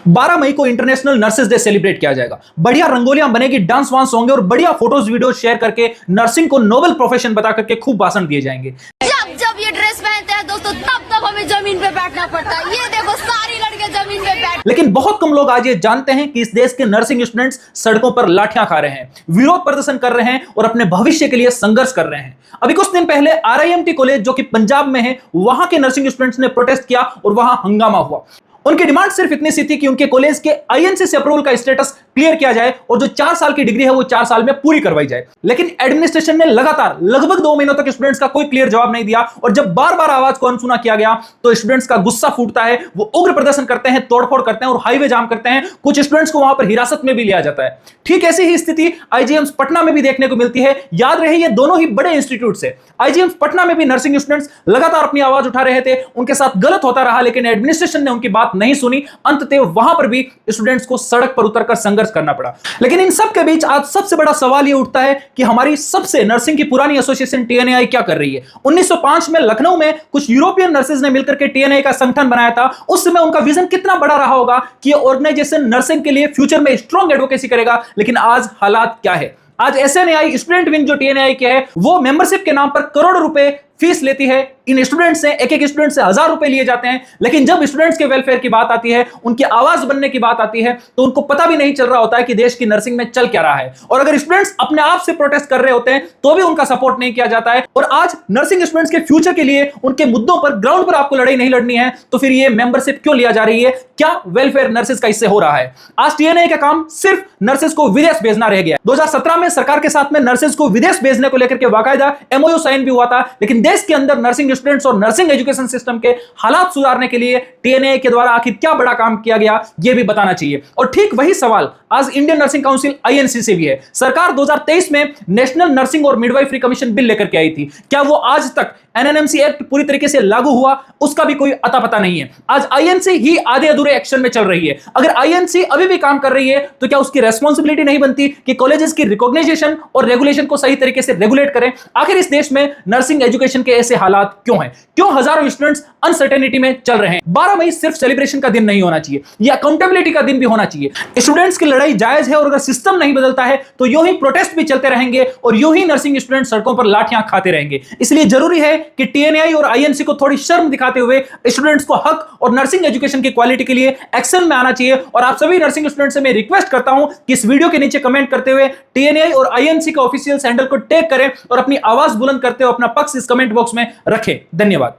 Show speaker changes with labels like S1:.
S1: 12 मई को international nurses day celebrate किया जाएगा। बढ़िया रंगोलियां बनेगी, डांस वांस होंगे और बढ़िया फोटोज वीडियो शेयर करके नर्सिंग को नोबेल प्रोफेशन बता करके खूब भाषण दिए जाएंगे।
S2: जब जब ये ड्रेस पहनते हैं दोस्तों तब हमें जमीन पे बैठना पड़ता है। ये देखो सारी लड़के जमीन पे बैठ।
S1: लेकिन बहुत कम लोग आज ये जानते हैं कि इस देश के नर्सिंग स्टूडेंट्स सड़कों पर लाठियां खा रहे हैं, विरोध प्रदर्शन कर रहे हैं और अपने भविष्य के लिए संघर्ष कर रहे हैं। अभी कुछ दिन पहले RIMT कॉलेज जो कि पंजाब में है, वहां के नर्सिंग स्टूडेंट्स ने प्रोटेस्ट किया और वहां हंगामा हुआ। उनकी डिमांड सिर्फ इतनी सी थी कि उनके कॉलेज के INC से अप्रूवल का स्टेटस क्लियर किया जाए और जो 4 साल की डिग्री है वो 4 साल में पूरी करवाई जाए। लेकिन एडमिनिस्ट्रेशन ने लगातार लगभग 2 महीनों तक स्टूडेंट्स का कोई क्लियर जवाब नहीं दिया और जब बार-बार आवाज को अनसुना किया गया तो स्टूडेंट्स का गुस्सा फूटता है, वो उग्र प्रदर्शन करते हैं, तोड़फोड़ करते हैं और हाईवे जाम करते हैं। कुछ स्टूडेंट्स को वहां पर हिरासत में भी लिया जाता है। ठीक ऐसी ही स्थिति IGM's पटना में भी देखने को मिलती है। याद रहे ये दोनों ही बड़े इंस्टीट्यूट से। IGM's पटना में भी नर्सिंग स्टूडेंट्स लगातार अपनी आवाज उठा रहे थे, उनके साथ गलत होता रहा, लेकिन एडमिनिस्ट्रेशन ने उनकी बात नहीं सुनी। अंततः वहां पर भी स्टूडेंट्स को सड़क पर उतरकर संघर्ष करना पड़ा। लेकिन इन सब के बीच आज सबसे बड़ा सवाल यह उठता है कि हमारी सबसे नर्सिंग की पुरानी एसोसिएशन TNAI क्या कर रही है। 1905 में लखनऊ में कुछ यूरोपियन नर्सेज ने मिलकर के TNAI का संगठन बनाया था। उस समय उनका विजन कितना बड़ा रहा होगा कि यह ऑर्गेनाइजेशन नर्सिंग के लिए फ्यूचर में स्ट्रॉन्ग एडवोकेसी करेगा। लेकिन आज हालात क्या है? आज SNAI स्टूडेंट विंग जो TNAI के है वो मेंबरशिप के नाम पर करोड़ों रुपए फीस लेती है। इन स्टूडेंट्स से एक स्टूडेंट से 1000 रुपए लिए जाते हैं। लेकिन जब स्टूडेंट्स के वेलफेयर की बात आती है, उनकी आवाज बनने की बात आती है, तो उनको पता भी नहीं चल रहा होता है कि देश की नर्सिंग में चल क्या रहा है। और अगर स्टूडेंट्स अपने आप से प्रोटेस्ट कर रहे होते हैं तो भी उनका सपोर्ट नहीं किया जाता है। और आज नर्सिंग स्टूडेंट्स के फ्यूचर के लिए उनके मुद्दों पर ग्राउंड पर आपको लड़ाई नहीं लड़नी है तो फिर ये मेंबरशिप क्यों लिया जा रही है? क्या वेलफेयर नर्सेज का इससे हो रहा है? आज TNAI का काम सिर्फ नर्सेज को विदेश भेजना रह गया। 2017 में सरकार के साथ में नर्सेज को विदेश भेजने को लेकर के बाकायदा MOU साइन भी हुआ था। लेकिन देश के अंदर नर्सिंग स्टूडेंट्स और नर्सिंग एजुकेशन सिस्टम के हालात सुधारने के लिए TNAI के द्वारा आखिर क्या बड़ा काम किया गया यह भी बताना चाहिए। और ठीक वही सवाल आज इंडियन नर्सिंग काउंसिल INC से भी है। सरकार 2023 में नेशनल नर्सिंग और मिडवाइफरी कमीशन बिल लेकर के आई थी। क्या वो आज तक NNMC एक्ट पूरी तरीके से लागू हुआ? उसका भी कोई अता पता नहीं है। आज INC ही आधे अधूरे एक्शन में चल रही है। अगर INC अभी भी काम कर रही है तो क्या उसकी रेस्पॉन्सिबिलिटी नहीं बनती कि कॉलेजेस की रिकॉग्निशन और रेगुलेशन को सही तरीके से रेगुलेट करें? आखिर इस देश में नर्सिंग एजुकेशन के ऐसे हालात क्यों हैं? क्यों हजारों स्टूडेंट्स अनसर्टेनिटी में चल रहे हैं? 12 मई सिर्फ सेलिब्रेशन का दिन नहीं होना चाहिए, यह अकाउंटेबिलिटी का दिन भी होना चाहिए। स्टूडेंट्स की लड़ाई जायज है और अगर सिस्टम नहीं बदलता है तो यूं ही प्रोटेस्ट भी चलते रहेंगे और यूं ही नर्सिंग स्टूडेंट सड़कों पर लाठियां खाते रहेंगे। इसलिए जरूरी है कि TNAI और INC को थोड़ी शर्म दिखाते हुए स्टूडेंट्स को हक और नर्सिंग एजुकेशन की क्वालिटी के लिए एक्शन में आना चाहिए। और आप सभी नर्सिंग स्टूडेंट से मैं रिक्वेस्ट करता हूं कि इस वीडियो के नीचे कमेंट करते हुए TNAI और INC का ऑफिशियल हैंडल को टैग करें और अपनी आवाज बुलंद करते हुए अपना पक्ष इस कमेंट बॉक्स में रखें। धन्यवाद।